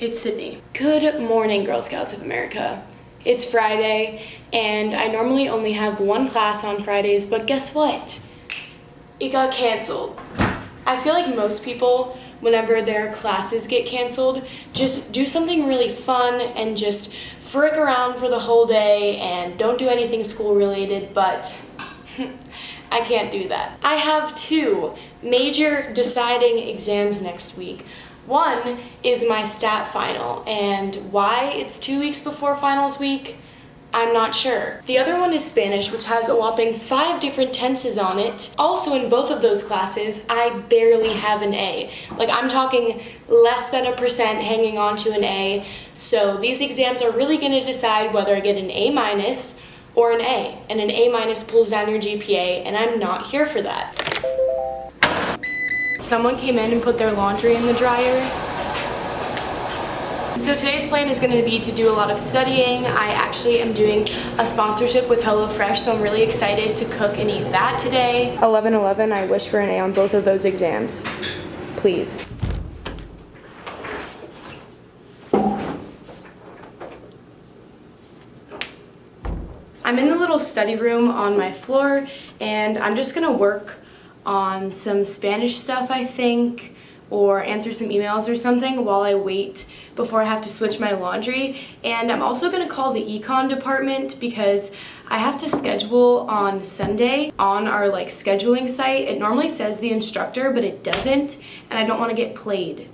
It's Sydney. Good morning, Girl Scouts of America. It's Friday, and I normally only have one class on Fridays, but guess what? It got canceled. I feel like most people, whenever their classes get canceled, just do something really fun and just frick around for the whole day and don't do anything school related, but I can't do that. I have two major deciding exams next week. One is my stat final, and why it's 2 weeks before finals week, I'm not sure. The other one is Spanish, which has a whopping 5 different tenses on it. Also in both of those classes, I barely have an A. Like, I'm talking less than 1% hanging on to an A. So these exams are really gonna decide whether I get an A- or an A. And an A- pulls down your GPA, and I'm not here for that. Someone came in and put their laundry in the dryer. So today's plan is going to be to do a lot of studying. I actually am doing a sponsorship with HelloFresh, so I'm really excited to cook and eat that today. 11-11, I wish for an A on both of those exams. Please. I'm in the little study room on my floor, and I'm just going to work on some Spanish stuff, I think, or answer some emails or something while I wait before I have to switch my laundry. And I'm also gonna call the econ department because I have to schedule on Sunday on our scheduling site. It normally says the instructor, but it doesn't, and I don't want to get played.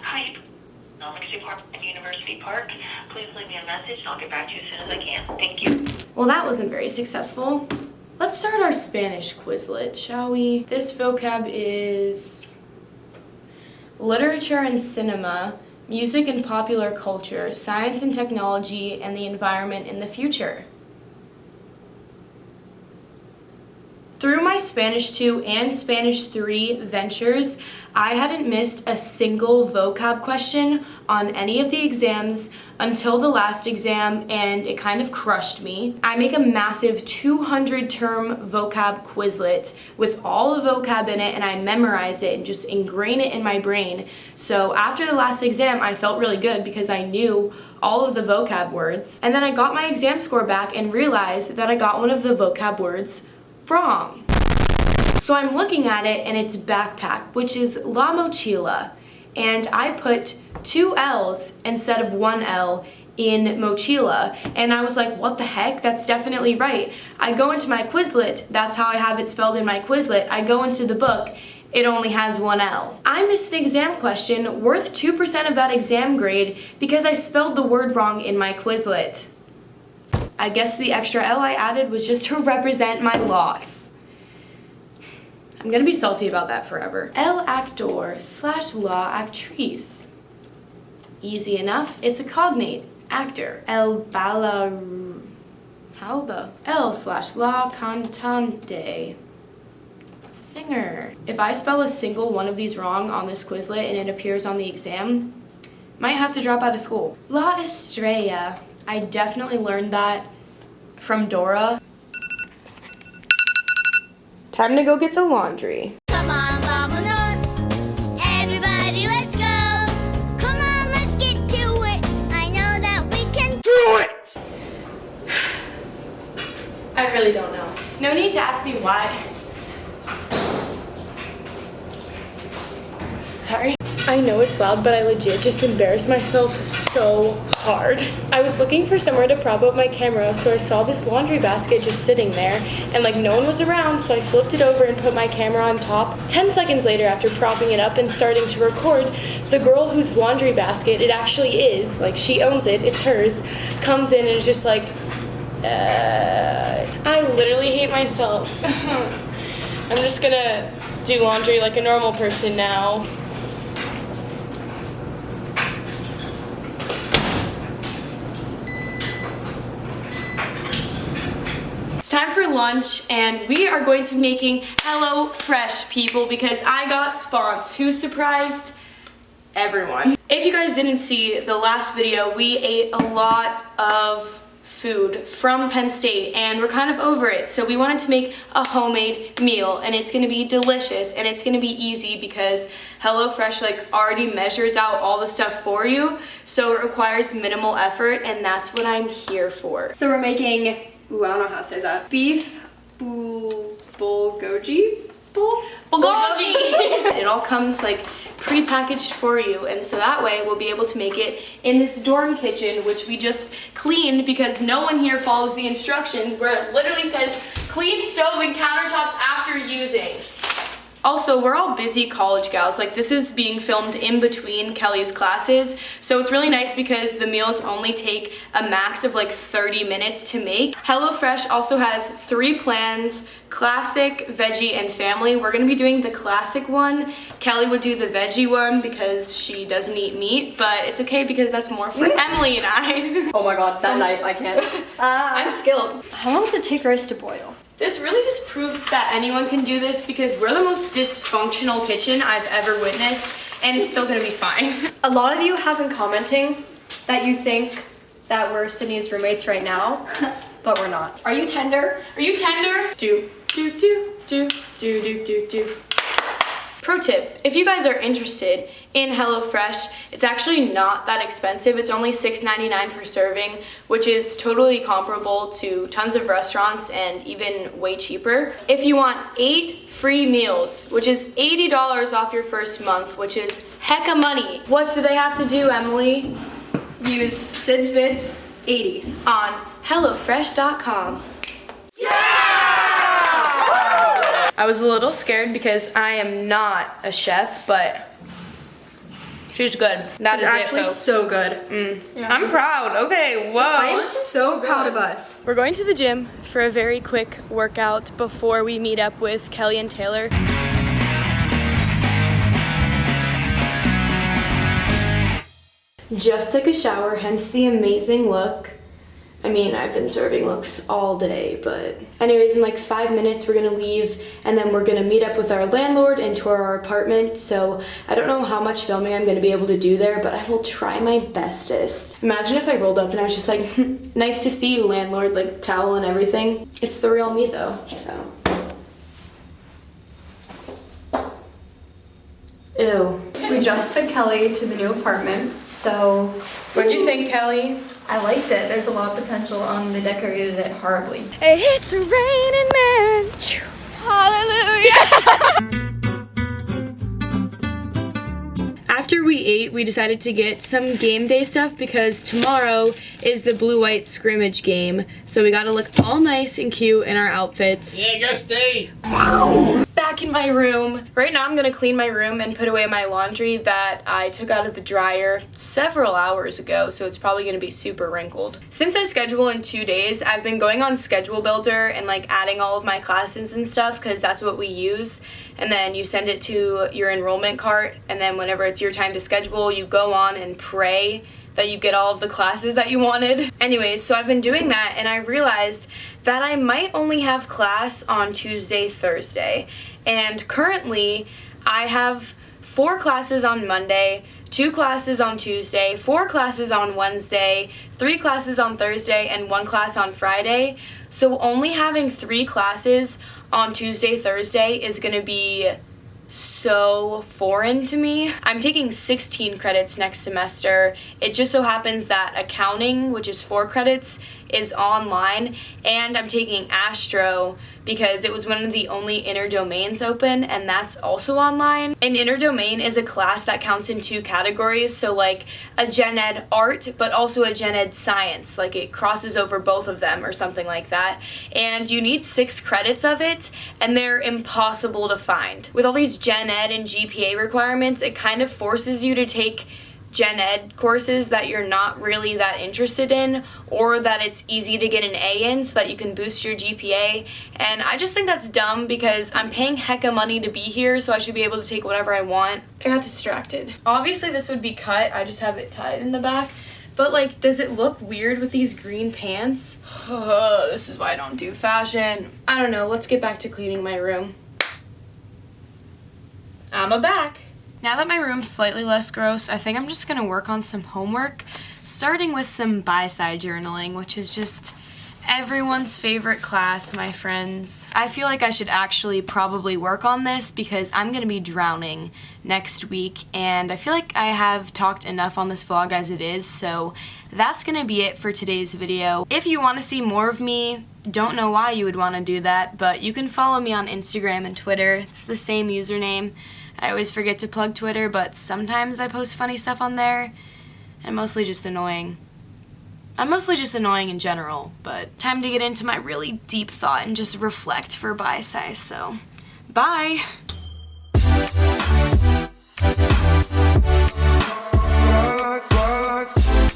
Hi, Economics Department at University Park. Please leave me a message and I'll get back to you as soon as I can. Thank you. Well, that wasn't very successful. Let's start our Spanish Quizlet, shall we? This vocab is literature and cinema, music and popular culture, science and technology, and the environment in the future. Through my Spanish 2 and Spanish 3 ventures, I hadn't missed a single vocab question on any of the exams until the last exam, and it kind of crushed me. I make a massive 200-term vocab Quizlet with all the vocab in it, and I memorize it and just ingrain it in my brain. So after the last exam, I felt really good because I knew all of the vocab words. And then I got my exam score back and realized that I got one of the vocab words wrong. So I'm looking at it, and it's backpack, which is la mochila, and I put 2 L's instead of 1 L in mochila, and I was like, what the heck, that's definitely right. I go into my Quizlet, that's how I have it spelled in my Quizlet. I go into the book, it only has 1 L. I missed an exam question worth 2% of that exam grade because I spelled the word wrong in my Quizlet. I guess the extra L I added was just to represent my loss. I'm gonna be salty about that forever. El actor / la actrice. Easy enough, it's a cognate, actor. El bailaru. How the? El / la cantante. Singer. If I spell a single one of these wrong on this Quizlet and it appears on the exam, might have to drop out of school. La estrella. I definitely learned that from Dora. Time to go get the laundry. Come on, vámonos. Everybody, let's go. Come on, let's get to it. I know that we can Do it! I really don't know. No need to ask me why. Sorry. I know it's loud, but I legit just embarrassed myself so hard. I was looking for somewhere to prop up my camera, so I saw this laundry basket just sitting there, and no one was around, so I flipped it over and put my camera on top. 10 seconds later, after propping it up and starting to record, the girl whose laundry basket it actually is, she owns it, it's hers, comes in and is just like, I literally hate myself. I'm just gonna do laundry like a normal person now. It's time for lunch, and we are going to be making HelloFresh, people, because I got spons. Who surprised? Everyone. If you guys didn't see the last video, we ate a lot of food from Penn State and we're kind of over it. So we wanted to make a homemade meal and it's gonna be delicious and it's gonna be easy because HelloFresh like already measures out all the stuff for you. So it requires minimal effort and that's what I'm here for. So we're making, ooh, I don't know how to say that. Beef bulgogi bowls? Bulgogi! It all comes like pre-packaged for you, and so that way we'll be able to make it in this dorm kitchen, which we just cleaned because no one here follows the instructions where it literally says clean stove and countertops after using. Also, we're all busy college gals. Like, this is being filmed in between Kelly's classes, so it's really nice because the meals only take a max of like 30 minutes to make. HelloFresh also has 3 plans: classic, veggie, and family. We're gonna be doing the classic one. Kelly would do the veggie one because she doesn't eat meat, but it's okay because that's more for Emily and I. Oh my god, that knife, I can't. I'm skilled. How long does it take rice to boil? This really just proves that anyone can do this because we're the most dysfunctional kitchen I've ever witnessed, and it's still gonna be fine. A lot of you have been commenting that you think that we're Sydney's roommates right now, but we're not. Are you tender? Are you tender? Do. Pro tip, if you guys are interested in HelloFresh, it's actually not that expensive. It's only $6.99 per serving, which is totally comparable to tons of restaurants and even way cheaper. If you want 8 free meals, which is $80 off your first month, which is hecka money, what do they have to do, Emily? Use Sid's Vids 80 on HelloFresh.com. I was a little scared because I am not a chef, but she's good. That is actually it, folks. so good. Yeah. I'm proud. Okay, whoa. I am so proud of us. We're going to the gym for a very quick workout before we meet up with Kelly and Taylor. Just took a shower, hence the amazing look. I mean, I've been serving looks all day, but anyways, in like 5 minutes we're gonna leave and then we're gonna meet up with our landlord and tour our apartment. So I don't know how much filming I'm gonna be able to do there, but I will try my bestest. Imagine if I rolled up and I was just like, nice to see you, landlord, like towel and everything. It's the real me though, so. Ew. We just took Kelly to the new apartment, so... What'd you think, Kelly? I liked it. There's a lot of potential. They decorated it horribly. It's raining men. Hallelujah. After we ate, we decided to get some game day stuff because tomorrow is the blue-white scrimmage game. So we gotta look all nice and cute in our outfits. Yeah, you gotta stay. Back in my room. Right now I'm gonna clean my room and put away my laundry that I took out of the dryer several hours ago, so it's probably gonna be super wrinkled. Since I schedule in 2 days, I've been going on Schedule Builder and like adding all of my classes and stuff because that's what we use. And then you send it to your enrollment cart, and then whenever it's your time to schedule, you go on and pray that you get all of the classes that you wanted. Anyways, so I've been doing that and I realized that I might only have class on Tuesday, Thursday. And currently I have 4 classes on Monday, 2 classes on Tuesday, 4 classes on Wednesday, 3 classes on Thursday, and 1 class on Friday. So only having 3 classes on Tuesday, Thursday is gonna be so foreign to me. I'm taking 16 credits next semester. It just so happens that accounting, which is 4 credits, is online, and I'm taking Astro because it was one of the only interdomains open, and that's also online. An interdomain is a class that counts in 2 categories, so like a gen ed art, but also a gen ed science, like it crosses over both of them or something like that, and you need 6 credits of it, and they're impossible to find. With all these gen ed and GPA requirements, it kind of forces you to take gen ed courses that you're not really that interested in, or that it's easy to get an A in so that you can boost your GPA, and I just think that's dumb because I'm paying hecka money to be here, so I should be able to take whatever I want. I got distracted. Obviously this would be cut, I just have it tied in the back, but like, does it look weird with these green pants? This is why I don't do fashion. I don't know, let's get back to cleaning my room. I'm back. Now that my room's slightly less gross, I think I'm just gonna work on some homework. starting with some bi-side journaling, which is just everyone's favorite class, my friends. I feel like I should actually probably work on this because I'm gonna be drowning next week, and I feel like I have talked enough on this vlog as it is, so that's gonna be it for today's video. If you want to see more of me, don't know why you would want to do that, but you can follow me on Instagram and Twitter. It's the same username. I always forget to plug Twitter, but sometimes I post funny stuff on there, and mostly just annoying. I'm mostly just annoying in general, but time to get into my really deep thought and just reflect for bi-size, so bye! Twilight, twilight.